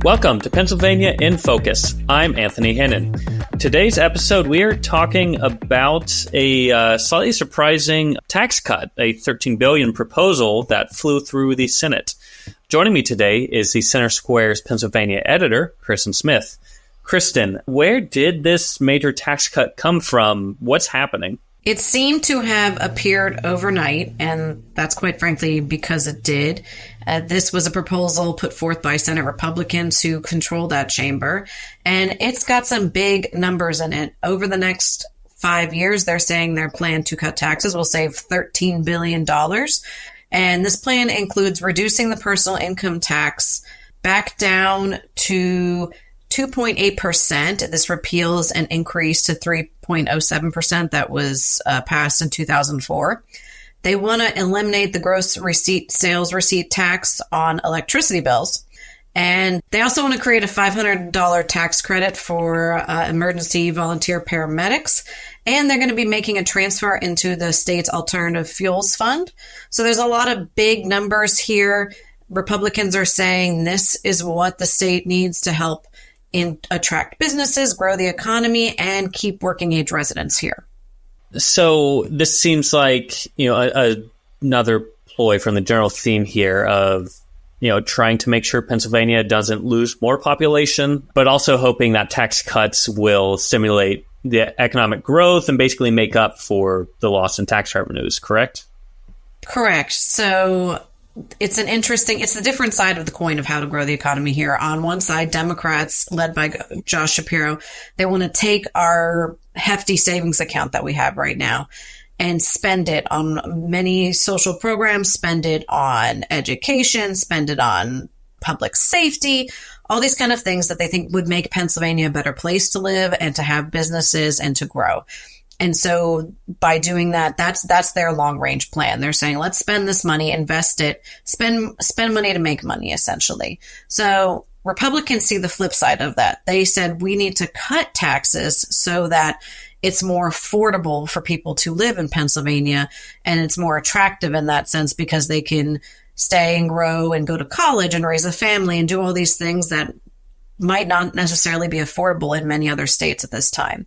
Welcome to Pennsylvania in Focus. I'm Anthony Hennon. Today's episode, we are talking about a slightly surprising tax cut, a $13 billion proposal that flew through the Senate. Joining me today is the Center Square's Pennsylvania editor, Kristen Smith. Kristen, where did this major tax cut come from? What's happening? It seemed to have appeared overnight, and that's quite frankly because it did. This was a proposal put forth by Senate Republicans who control that chamber, and it's got some big numbers in it. Over the next 5 years, they're saying their plan to cut taxes will save $13 billion. And this plan includes reducing the personal income tax back down to 2.8%. This repeals an increase to 3.07% that was passed in 2004. They want to eliminate the gross sales receipt tax on electricity bills. And they also want to create a $500 tax credit for emergency volunteer paramedics. And they're going to be making a transfer into the state's alternative fuels fund. So there's a lot of big numbers here. Republicans are saying this is what the state needs to help attract businesses, grow the economy, and keep working age residents here. So this seems like, another ploy from the general theme here of, trying to make sure Pennsylvania doesn't lose more population, but also hoping that tax cuts will stimulate the economic growth and basically make up for the loss in tax revenues, correct? Correct. So it's the different side of the coin of how to grow the economy here. On one side, Democrats, led by Josh Shapiro, they want to take our hefty savings account that we have right now and spend it on many social programs, spend it on education, spend it on public safety, all these kind of things that they think would make Pennsylvania a better place to live and to have businesses and to grow. And so by doing that, that's their long range plan. They're saying, let's spend this money, invest it, spend money to make money, essentially. So Republicans see the flip side of that. They said we need to cut taxes so that it's more affordable for people to live in Pennsylvania, and it's more attractive in that sense because they can stay and grow and go to college and raise a family and do all these things that might not necessarily be affordable in many other states at this time.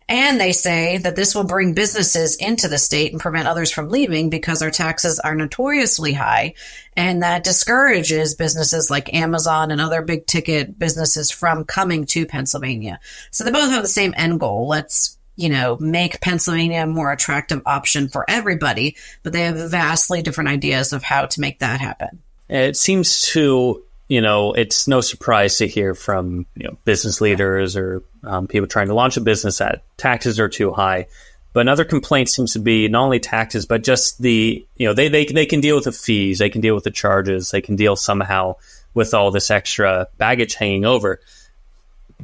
And they say that this will bring businesses into the state and prevent others from leaving because our taxes are notoriously high, and that discourages businesses like Amazon and other big ticket businesses from coming to Pennsylvania. So they both have the same end goal. Let's, make Pennsylvania a more attractive option for everybody, but they have vastly different ideas of how to make that happen. It seems to, it's no surprise to hear from, business leaders or people trying to launch a business that taxes are too high. But another complaint seems to be not only taxes, but just they can deal with the fees, they can deal with the charges, they can deal somehow with all this extra baggage hanging over.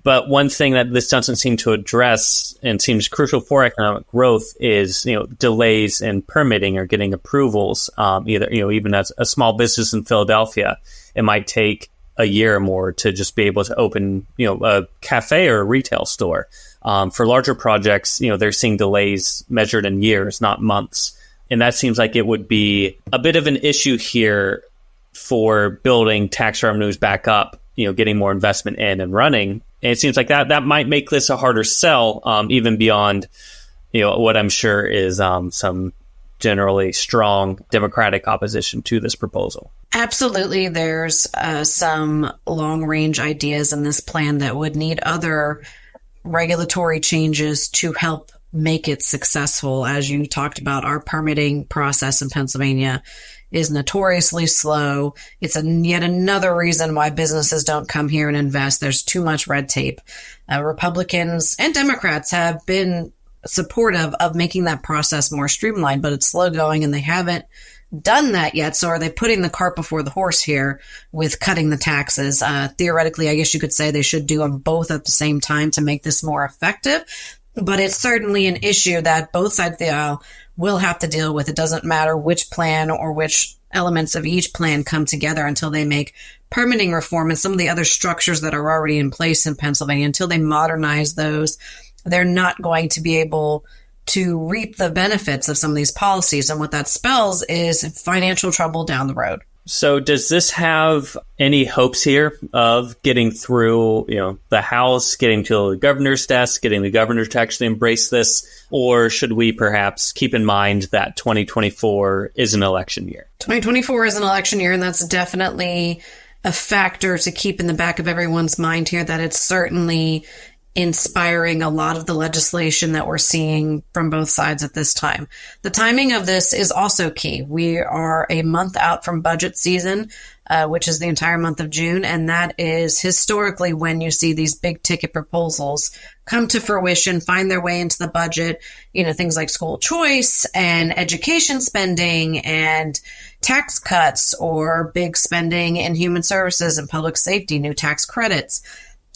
But one thing that this doesn't seem to address and seems crucial for economic growth is, delays in permitting or getting approvals. Even as a small business in Philadelphia, it might take a year or more to just be able to open, a cafe or a retail store. For larger projects, they're seeing delays measured in years, not months. And that seems like it would be a bit of an issue here for building tax revenues back up, getting more investment in and running. And it seems like that might make this a harder sell, even beyond, what I'm sure is some generally strong Democratic opposition to this proposal. Absolutely. There's some long-range ideas in this plan that would need other regulatory changes to help make it successful. As you talked about, our permitting process in Pennsylvania is notoriously slow. It's yet another reason why businesses don't come here and invest. There's too much red tape. Republicans and Democrats have been supportive of making that process more streamlined, but it's slow going and they haven't done that yet. So are they putting the cart before the horse here with cutting the taxes? Theoretically, I guess you could say they should do them both at the same time to make this more effective. But it's certainly an issue that both sides of the aisle will have to deal with. It doesn't matter which plan or which elements of each plan come together until they make permitting reform and some of the other structures that are already in place in Pennsylvania, until they modernize those, they're not going to be able to reap the benefits of some of these policies. And what that spells is financial trouble down the road. So does this have any hopes here of getting through, the House, getting to the governor's desk, getting the governor to actually embrace this? Or should we perhaps keep in mind that 2024 is an election year? 2024 is an election year, and that's definitely a factor to keep in the back of everyone's mind here, that it's certainly inspiring a lot of the legislation that we're seeing from both sides at this time. The timing of this is also key. We are a month out from budget season, which is the entire month of June, and that is historically when you see these big ticket proposals come to fruition, find their way into the budget, things like school choice and education spending and tax cuts, or big spending in human services and public safety, new tax credits.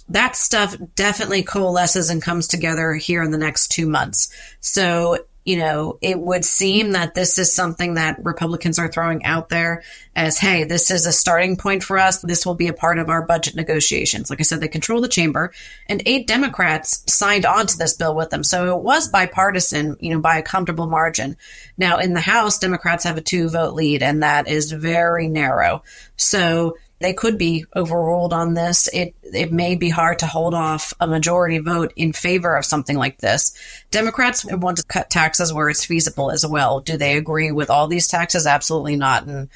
That stuff definitely coalesces and comes together here in the next 2 months. So, it would seem that this is something that Republicans are throwing out there as, hey, this is a starting point for us. This will be a part of our budget negotiations. Like I said, they control the chamber, and 8 Democrats signed on to this bill with them. So it was bipartisan, by a comfortable margin. Now in the House, Democrats have a 2-vote lead, and that is very narrow. So they could be overruled on this. It may be hard to hold off a majority vote in favor of something like this. Democrats want to cut taxes where it's feasible as well. Do they agree with all these taxes? Absolutely not. And,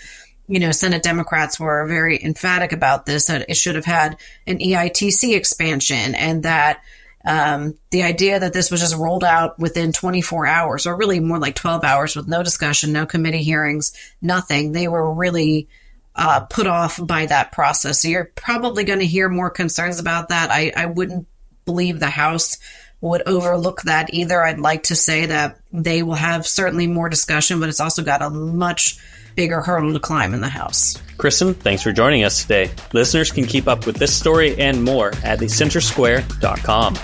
Senate Democrats were very emphatic about this, that it should have had an EITC expansion, and that the idea that this was just rolled out within 24 hours, or really more like 12 hours with no discussion, no committee hearings, nothing. They were really put off by that process. So you're probably going to hear more concerns about that. I wouldn't believe the House would overlook that either. I'd like to say that they will have certainly more discussion, but it's also got a much bigger hurdle to climb in the House. Kristen, thanks for joining us today. Listeners can keep up with this story and more at thecentersquare.com.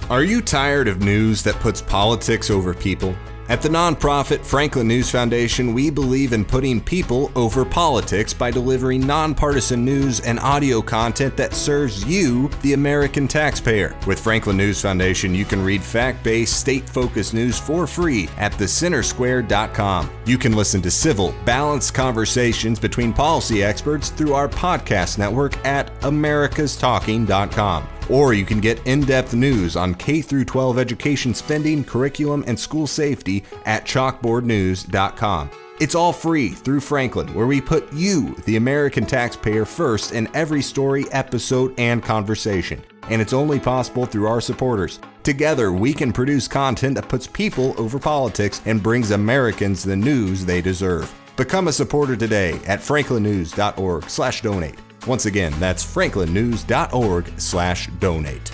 Are you tired of news that puts politics over people? At the nonprofit Franklin News Foundation, we believe in putting people over politics by delivering nonpartisan news and audio content that serves you, the American taxpayer. With Franklin News Foundation, you can read fact-based, state-focused news for free at thecentersquare.com. You can listen to civil, balanced conversations between policy experts through our podcast network at americastalking.com. Or you can get in-depth news on K-12 education spending, curriculum, and school safety at chalkboardnews.com. It's all free through Franklin, where we put you, the American taxpayer, first in every story, episode, and conversation. And it's only possible through our supporters. Together, we can produce content that puts people over politics and brings Americans the news they deserve. Become a supporter today at franklinnews.org/donate. Once again, that's franklinnews.org/donate.